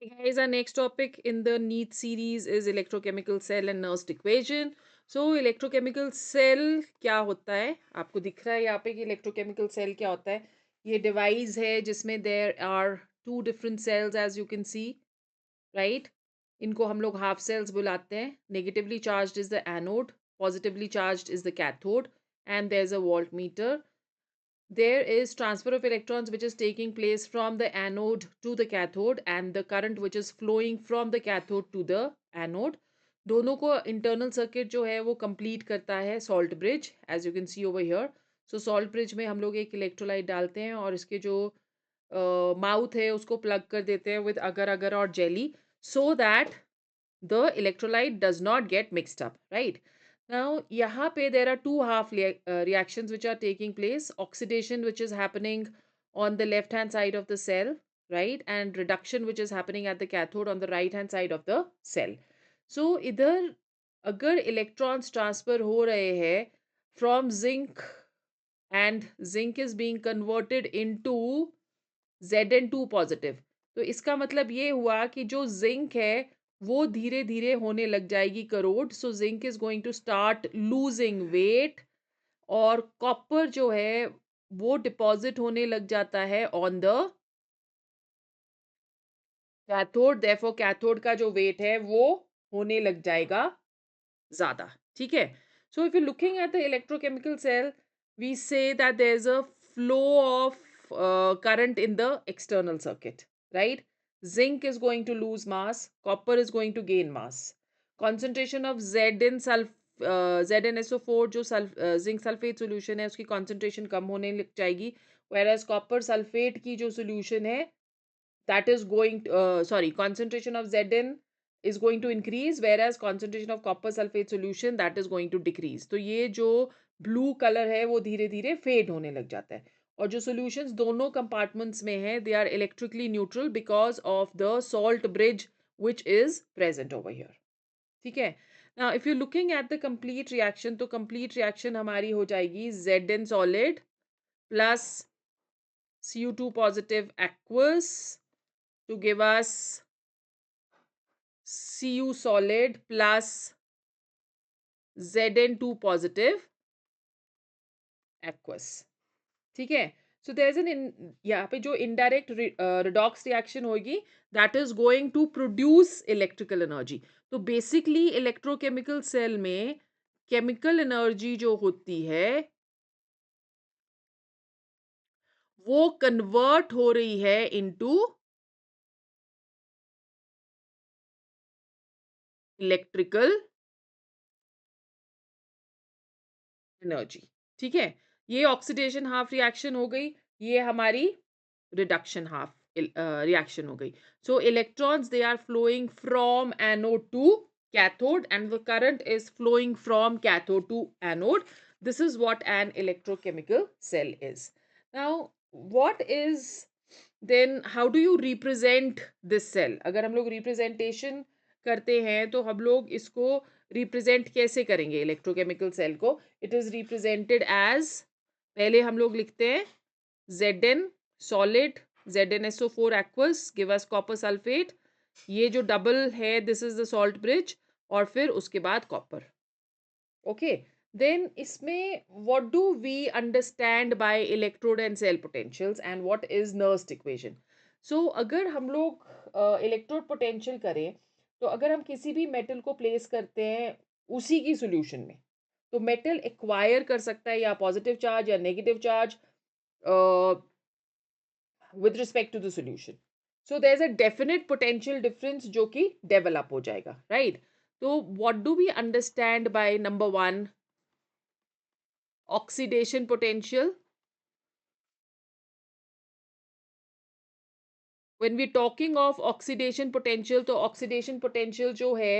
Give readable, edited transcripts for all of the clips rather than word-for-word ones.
Hey guys, our next topic in the NEET series is electrochemical cell and Nernst equation. So electrochemical cell क्या होता है? आपको दिख रहा है यहाँ पे कि electrochemical cell क्या होता है? ये डिवाइस है जिसमें there are two different cells as you can see, right? इनको हम लोग half cells बुलाते हैं. Negatively charged is the anode, positively charged is the cathode, and there's a voltmeter. There is transfer of electrons which is taking place from the anode to the cathode and the current which is flowing from the cathode to the anode. दोनों को internal circuit जो है वो complete करता है salt bridge as you can see over here. So salt bridge में हम लोग एक electrolyte डालते हैं और इसके जो माउथ है उसको प्लग कर देते हैं with agar agar और jelly so that the electrolyte does not get mixed up, right? Now, यहाँ पे there are two half reactions which are taking place. Oxidation which is happening on the left hand side of the cell, right? And reduction which is happening at the cathode on the right hand side of the cell. So, इधर अगर electrons transfer हो रहे हैं from zinc and zinc is being converted into Zn2 positive, तो इसका मतलब ये हुआ कि जो जिंक है वो धीरे धीरे होने लग जाएगी corrode. So zinc is going to start losing weight और कॉपर जो है वो डिपॉजिट होने लग जाता है on the cathode. Therefore cathode का जो वेट है वो होने लग जाएगा ज्यादा. ठीक है. So if you looking at the electrochemical cell we से that there is a flow of current in the external circuit, right? Zinc is going to lose mass, copper is going to gain mass. Concentration of ZnSO4 जो zinc sulfate solution है उसकी concentration कम होने लग जाएगी, whereas copper sulfate की जो solution है that is going to, concentration of Zn is going to increase whereas concentration of copper sulfate solution that is going to decrease. तो ये जो blue color है वो धीरे धीरे fade होने लग जाता है और जो solutions दोनों compartments में है they are electrically neutral because of the salt bridge which is present over here. ठीक है. Now if you're looking at the complete reaction तो complete reaction हमारी हो जाएगी Zn solid plus Cu2 positive aqueous to give us Cu solid plus Zn2 positive aqueous. ठीक है. So there is an यहाँ पे जो इनडायरेक्ट रिडॉक्स रिएक्शन होगी that is going to produce electrical energy. तो बेसिकली इलेक्ट्रोकेमिकल सेल में chemical energy जो होती है वो कन्वर्ट हो रही है इनटू इलेक्ट्रिकल एनर्जी. ठीक है. ये ऑक्सीडेशन हाफ रिएक्शन हो गई, ये हमारी रिडक्शन हाफ रिएक्शन हो गई. So electrons they are flowing from anode to cathode and the current is flowing from cathode to anode. This is what an electrochemical cell is. Now what is then how do you represent this cell? अगर हम लोग representation करते हैं तो हम लोग इसको represent कैसे करेंगे इलेक्ट्रोकेमिकल सेल को? इट इज रिप्रेजेंटेड एज, पहले हम लोग लिखते हैं Zn solid, ZnSO4 aqueous give us copper sulfate. ये जो डबल है this is the salt bridge और फिर उसके बाद कॉपर. ओके. देन इसमें what do we understand by electrode and cell potentials and what is Nernst equation? So अगर हम लोग इलेक्ट्रोड पोटेंशियल करें तो अगर हम किसी भी मेटल को प्लेस करते हैं उसी की सॉल्यूशन में तो मेटल एक्वायर कर सकता है या पॉजिटिव चार्ज या negative charge with respect to the solution. So there's a definite potential difference जो कि develop हो जाएगा, right? So what do we understand by number one, oxidation potential? When we're talking of oxidation potential, तो oxidation potential जो है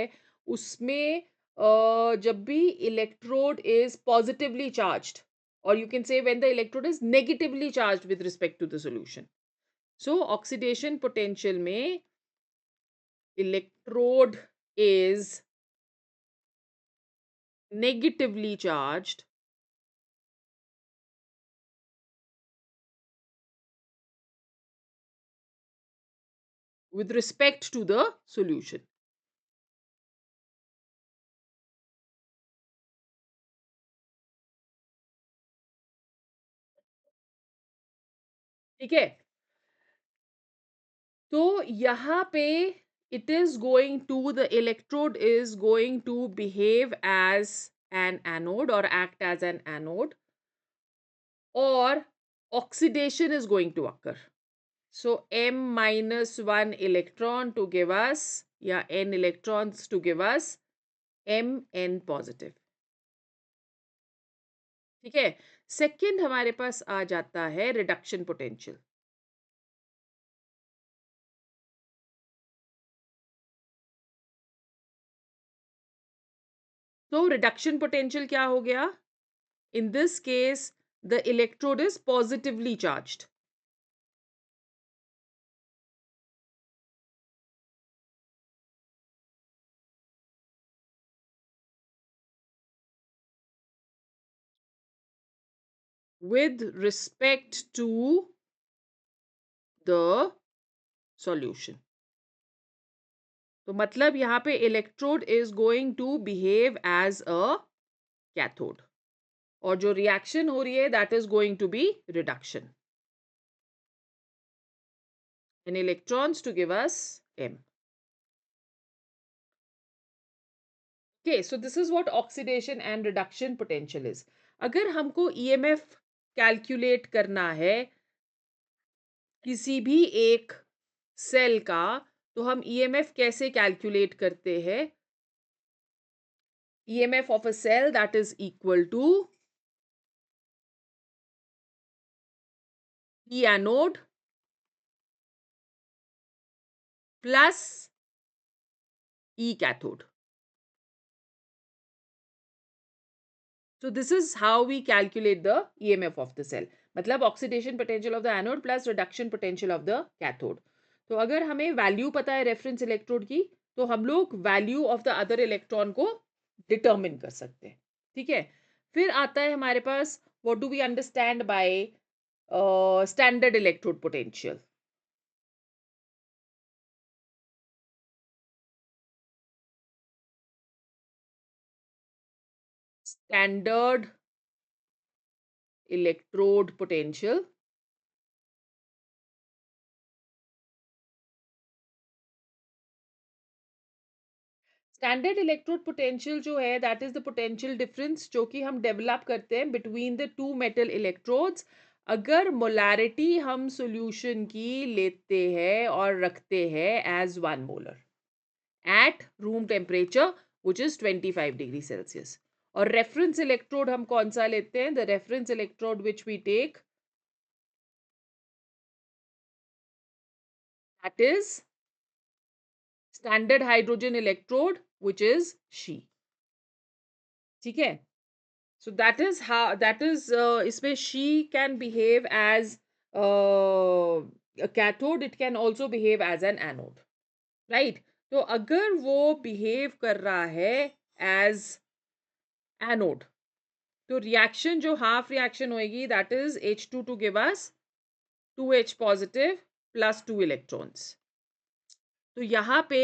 उसमें जब भी electrode is positively charged, or you can say when the electrode is negatively charged with respect to the solution. So oxidation potential में electrode is negatively charged with respect to the solution. ठीक है, तो यहाँ पे it is going to the electrode is going to behave as an anode or act as an anode, or oxidation is going to occur. So m minus 1 electron to give us, या n electrons to give us mn positive. ठीक है, second हमारे पास आ जाता है reduction potential. तो reduction potential क्या हो गया? In this case the electrode is positively charged. with respect to the solution. तो मतलब यहाँ पे electrode is going to behave as a cathode, और जो रिएक्शन हो रही है that is going to be reduction, and electrons to give us m. Okay, so this is what oxidation and reduction potential is. अगर हमको EMF कैलकुलेट करना है किसी भी एक सेल का, तो हम EMF कैसे कैलकुलेट करते हैं? EMF of a cell that is equal to E anode plus E cathode. So this is how we calculate the EMF of the cell. मतलब oxidation potential of the anode plus reduction potential of the cathode. तो अगर हमें value पता है reference electrode की, तो हम लोग value of the other electron को डिटर्मिन कर सकते हैं. ठीक है, फिर आता है हमारे पास what do we understand by standard electrode potential. Standard electrode potential standard electrode potential जो है that is the potential difference जो कि हम डेवलप करते हैं between the two metal electrodes, अगर मोलैरिटी हम सॉल्यूशन की लेते हैं और रखते हैं as 1 molar at room temperature which is 25 degree Celsius. और रेफरेंस इलेक्ट्रोड हम कौन सा लेते हैं? The reference electrode which we take that is standard hydrogen electrode which is SHE. ठीक है, so that is how, that is इसमें she can behave as a cathode, it can also behave as an anode, right? तो अगर वो behave कर रहा है as anode, तो रिएक्शन जो हाफ रिएक्शन होएगी that is H2 to give us 2H positive plus 2 electrons. तो यहाँ पे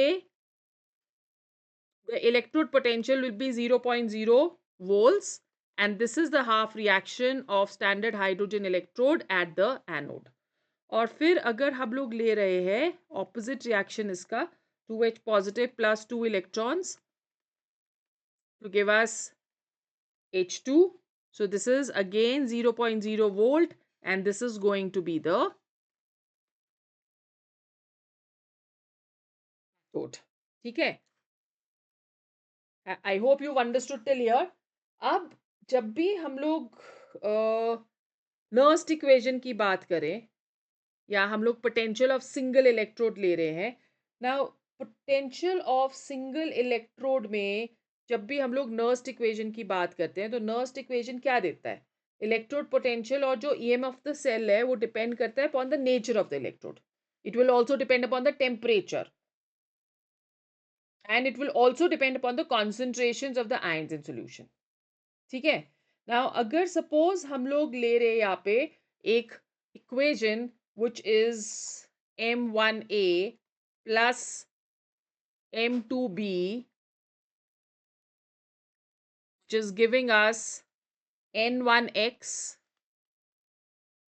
the electrode potential will be 0.0 volts, and this is the half reaction of standard hydrogen electrode at the anode. और फिर अगर हम लोग ले रहे हैं opposite reaction इसका 2H positive plus 2 electrons to give us H2. So this is again 0.0 volt, and this is going to be the cathode. ठीक है, आई hope you understood till here. अब जब भी हम लोग नर्स्ट इक्वेशन की बात करें, या हम लोग पोटेंशियल ऑफ सिंगल इलेक्ट्रोड ले रहे हैं, now potential of single electrode में जब भी हम लोग नर्स्ट इक्वेशन की बात करते हैं, तो नर्स्ट इक्वेशन क्या देता है? इलेक्ट्रोड पोटेंशियल और जो ईएम ऑफ द सेल है वो डिपेंड करता है upon the nature of the electrode. It will also depend upon the temperature, and it will also depend upon the concentrations of the ions in solution. ठीक है, now अगर suppose हम लोग ले रहे हैं यहाँ पे एक equation which is m1a plus M2B, which is giving us N1X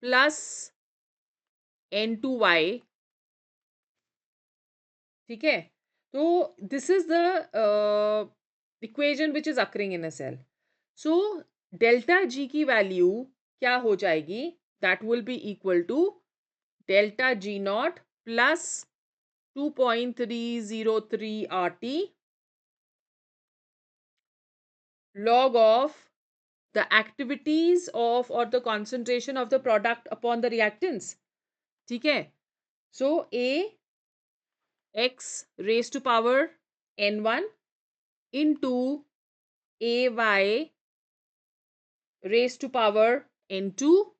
plus N2Y. ठीक है, तो this is the equation which is occurring in a cell. So delta G की वैल्यू क्या हो जाएगी? That will be equal to delta G naught plus 2.303 RT log of the activities of or the concentration of the product upon the reactants. ठीक है, so A x raised to power n1 into ay raised to power n2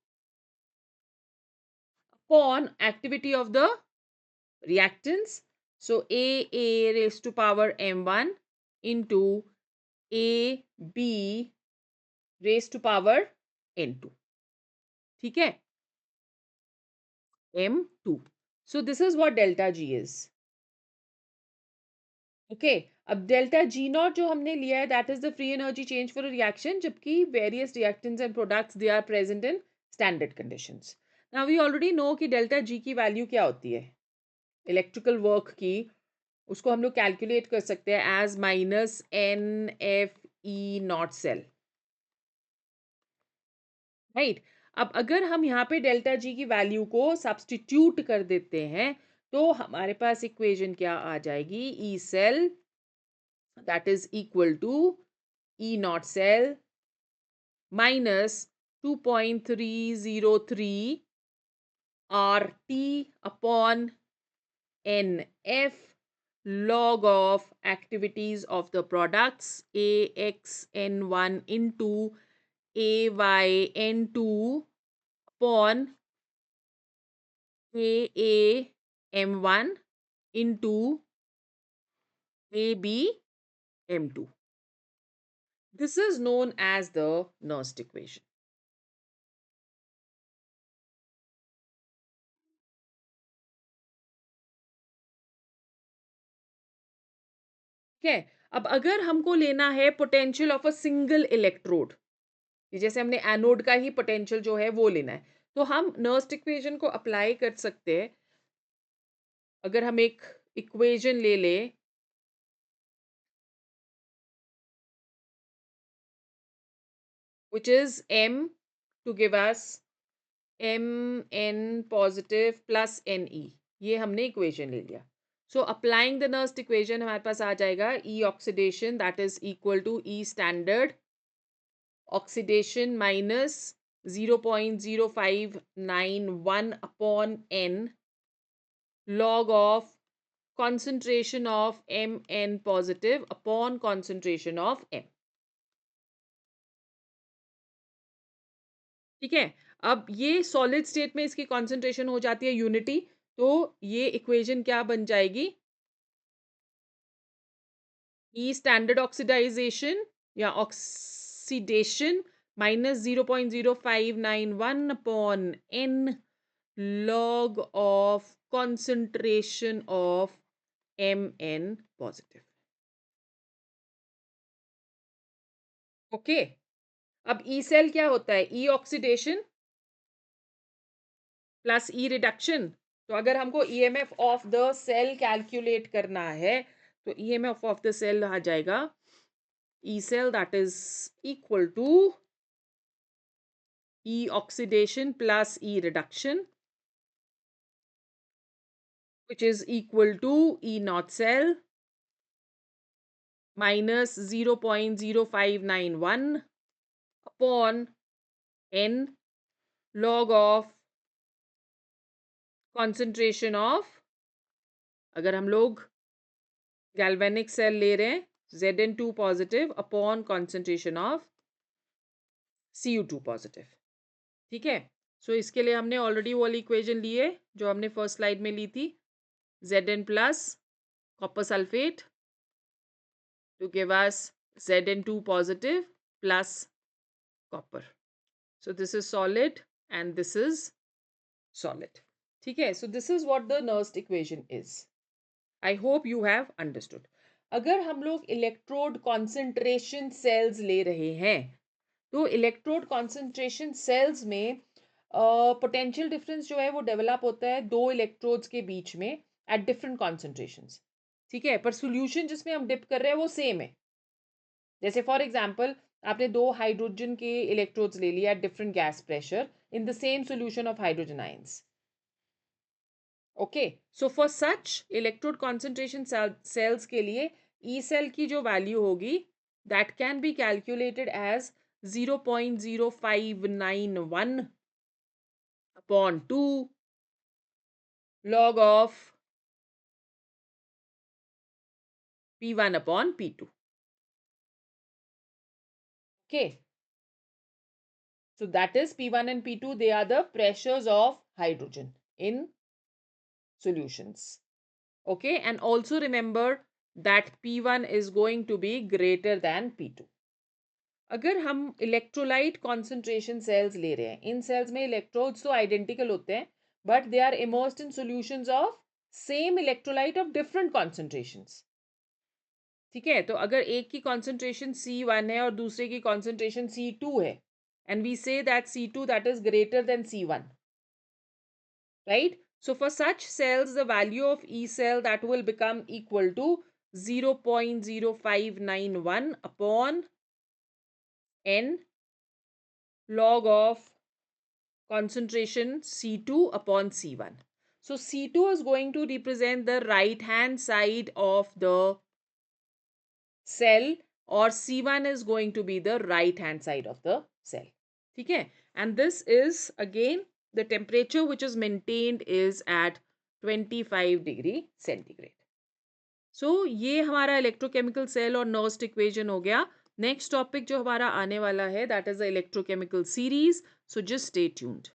upon activity of the reactants. So a raised to power m1 into ab raised to power n2. ठीक है, m2. So this is what delta G is. Okay, अब delta G naught जो हमने लिया है that is the free energy change for a reaction, जबकि various reactants and products they are present in standard conditions. Now we already know कि delta G की value क्या होती है इलेक्ट्रिकल वर्क की. उसको हम लोग कैलकुलेट कर सकते हैं as minus N F E naught cell, right. अब अगर हम यहाँ पे डेल्टा जी की वैल्यू को सब्स्टिट्यूट कर देते हैं तो हमारे पास इक्वेशन क्या आ जाएगी? E cell that is equal to E naught cell minus 2.303 RT upon NF log of activities of the products AXN1 into AYN2 upon AAM1 into ABM2. This is known as the Nernst equation. ठीक है, अब अगर हमको लेना है potential of a single electrode, जैसे हमने anode का ही पोटेंशियल जो है वो लेना है, तो हम नर्स्ट इक्वेशन को अप्लाई कर सकते हैं. अगर हम एक इक्वेशन ले ले which is m to give us mn positive plus ne, ये हमने इक्वेशन ले लिया. So applying the Nernst equation हमारे पास आ जाएगा E oxidation that is equal to E standard oxidation minus 0.0591 upon n log of concentration of Mn positive upon concentration of M. ठीक है, अब ये सॉलिड स्टेट में इसकी कॉन्सेंट्रेशन हो जाती है यूनिटी, तो ये इक्वेशन क्या बन जाएगी? ई स्टैंडर्ड ऑक्सीडाइजेशन या oxidation minus 0.0591 upon n log of concentration of Mn positive. Okay, अब ई सेल क्या होता है? E oxidation plus E reduction. तो अगर हमको EMF of the cell calculate करना है तो ईएमएफ ऑफ द सेल आ जाएगा E cell that is equal to E oxidation plus E reduction which is equal to E naught cell minus 0.0591 upon n log of concentration of, अगर हम लोग galvanic cell ले रहे हैं, Zn2 positive upon concentration of Cu2 positive. ठीक है, सो इसके लिए हमने ऑलरेडी वो वाली इक्वेशन ली है जो हमने फर्स्ट स्लाइड में ली थी. Zn plus copper sulphate to give us Zn2 positive plus copper. So this is solid and this is solid. ठीक है, so this is what the Nernst equation is. I hope you have understood. अगर हम लोग electrode concentration sales ले रहे हैं, तो electrode concentration sales में पोटेंशियल डिफरेंस जो है वो डेवलप होता है दो इलेक्ट्रोड्स के बीच में एट डिफरेंट कॉन्सेंट्रेशंस। ठीक है, पर सोल्यूशन जिसमें हम डिप कर रहे हैं वो सेम है। जैसे फॉर एग्जांपल, आपने दो हाइड्रोजन के इलेक्ट्रोड्स ले लिया at different gas pressure in the same solution of hydrogen ions. Okay, so for such electrode concentration cells के लिए ई सेल की जो वैल्यू होगी that can be calculated as 0.0591 upon 2 log of P1 upon P2. Okay, so that is P1 and P2, they are the pressures of hydrogen in solutions. Okay, and also remember that P1 is going to be greater than P2. अगर हम electrolyte concentration sales ले रहे हैं, इन cells में electrodes तो identical होते हैं but they are immersed in solutions of same electrolyte of different concentrations. ठीक है, तो अगर एक की कॉन्सेंट्रेशन C1 है और दूसरे की कॉन्सेंट्रेशन C2 है एंड वी से that C2 that is greater than C1, right? So for such cells the value of E cell that will become equal to 0.0591 upon n log of concentration C2 upon C1. So C2 is going to represent the right hand side of the cell or C1 is going to be the right hand side of the cell. Okay, and this is again the temperature which is maintained is at 25 degree centigrade. So ये हमारा electrochemical cell और Nernst equation हो गया। Next topic जो हमारा आने वाला है that is the electrochemical series, so just stay tuned.